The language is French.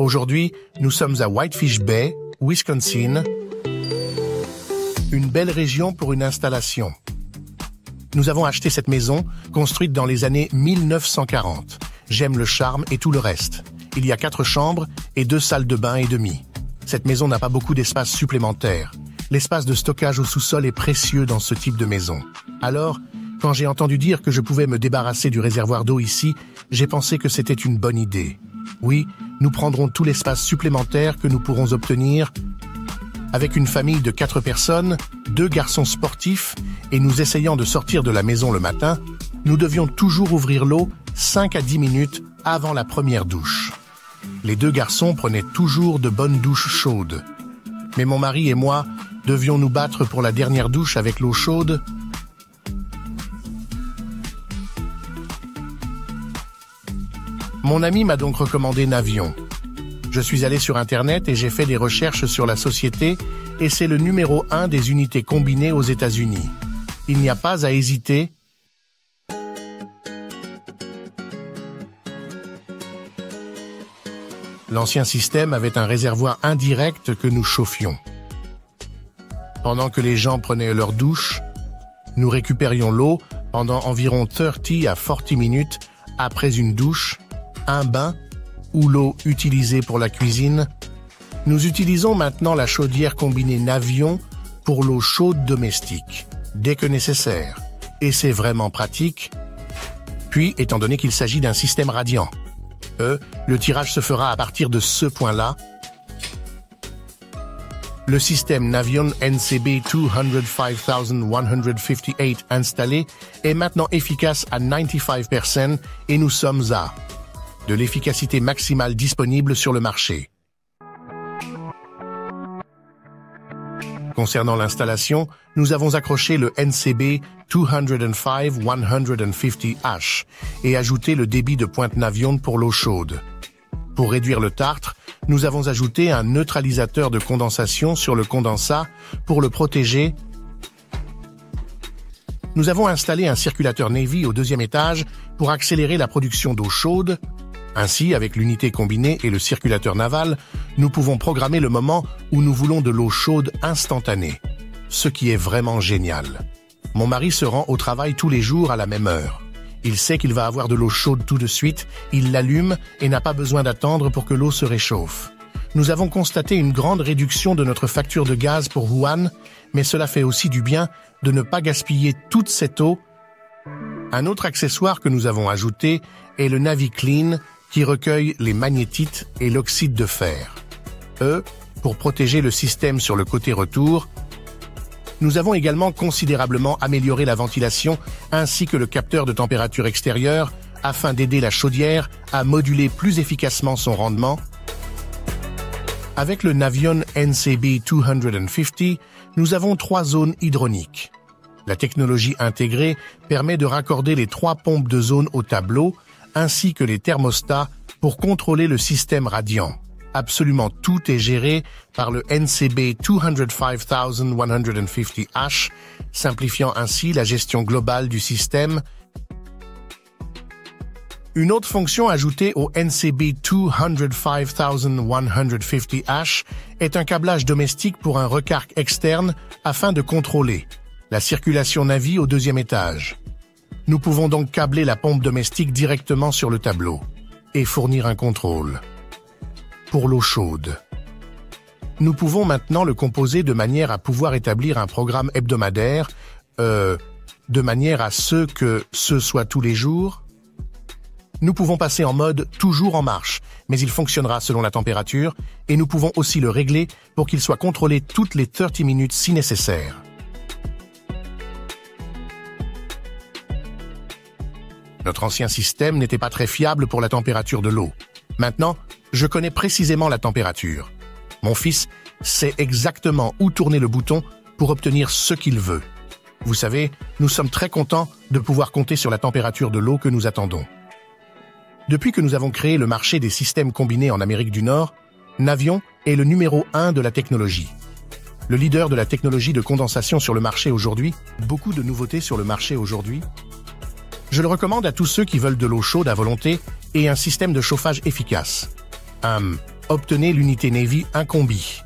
Aujourd'hui, nous sommes à Whitefish Bay, Wisconsin, une belle région pour une installation. Nous avons acheté cette maison, construite dans les années 1940. J'aime le charme et tout le reste. Il y a 4 chambres et 2 salles de bain et demie. Cette maison n'a pas beaucoup d'espace supplémentaire. L'espace de stockage au sous-sol est précieux dans ce type de maison. Alors, quand j'ai entendu dire que je pouvais me débarrasser du réservoir d'eau ici, j'ai pensé que c'était une bonne idée. Oui, nous prendrons tout l'espace supplémentaire que nous pourrons obtenir. Avec une famille de 4 personnes, 2 garçons sportifs et nous essayant de sortir de la maison le matin, nous devions toujours ouvrir l'eau 5 à 10 minutes avant la première douche. Les 2 garçons prenaient toujours de bonnes douches chaudes. Mais mon mari et moi devions nous battre pour la dernière douche avec l'eau chaude. Mon ami m'a donc recommandé Navion. Je suis allé sur Internet et j'ai fait des recherches sur la société et c'est le numéro 1 des unités combinées aux États-Unis. Il n'y a pas à hésiter. L'ancien système avait un réservoir indirect que nous chauffions. Pendant que les gens prenaient leur douche, nous récupérions l'eau pendant environ 30 à 40 minutes après une douche, un bain ou l'eau utilisée pour la cuisine. Nous utilisons maintenant la chaudière combinée Navion pour l'eau chaude domestique, dès que nécessaire. Et c'est vraiment pratique. Puis, étant donné qu'il s'agit d'un système radiant, le tirage se fera à partir de ce point-là. Le système Navion NCB 205158 installé est maintenant efficace à 95% et nous sommes à de l'efficacité maximale disponible sur le marché. Concernant l'installation, nous avons accroché le NCB 205150H et ajouté le débit de pointe Navion pour l'eau chaude. Pour réduire le tartre, nous avons ajouté un neutralisateur de condensation sur le condensat pour le protéger. Nous avons installé un circulateur Navy au 2e étage pour accélérer la production d'eau chaude. Ainsi, avec l'unité combinée et le circulateur naval, nous pouvons programmer le moment où nous voulons de l'eau chaude instantanée, ce qui est vraiment génial. Mon mari se rend au travail tous les jours à la même heure. Il sait qu'il va avoir de l'eau chaude tout de suite, il l'allume et n'a pas besoin d'attendre pour que l'eau se réchauffe. Nous avons constaté une grande réduction de notre facture de gaz pour Wuhan, mais cela fait aussi du bien de ne pas gaspiller toute cette eau. Un autre accessoire que nous avons ajouté est le NaviClean, qui recueille les magnétites et l'oxyde de fer. Pour protéger le système sur le côté retour. Nous avons également considérablement amélioré la ventilation ainsi que le capteur de température extérieure afin d'aider la chaudière à moduler plus efficacement son rendement. Avec le Navion NCB 250, nous avons 3 zones hydroniques. La technologie intégrée permet de raccorder les 3 pompes de zone au tableau ainsi que les thermostats pour contrôler le système radiant. Absolument tout est géré par le NCB 205150H, simplifiant ainsi la gestion globale du système. Une autre fonction ajoutée au NCB 205150H est un câblage domestique pour un recargue externe afin de contrôler la circulation Navi au 2e étage. Nous pouvons donc câbler la pompe domestique directement sur le tableau et fournir un contrôle. Pour l'eau chaude, nous pouvons maintenant le composer de manière à pouvoir établir un programme hebdomadaire, de manière à ce que ce soit tous les jours. Nous pouvons passer en mode toujours en marche, mais il fonctionnera selon la température et nous pouvons aussi le régler pour qu'il soit contrôlé toutes les 30 minutes si nécessaire. Notre ancien système n'était pas très fiable pour la température de l'eau. Maintenant, je connais précisément la température. Mon fils sait exactement où tourner le bouton pour obtenir ce qu'il veut. Vous savez, nous sommes très contents de pouvoir compter sur la température de l'eau que nous attendons. Depuis que nous avons créé le marché des systèmes combinés en Amérique du Nord, Navion est le numéro 1 de la technologie. Le leader de la technologie de condensation sur le marché aujourd'hui, beaucoup de nouveautés sur le marché aujourd'hui. Je le recommande à tous ceux qui veulent de l'eau chaude à volonté et un système de chauffage efficace. obtenez l'unité Navy Incombi.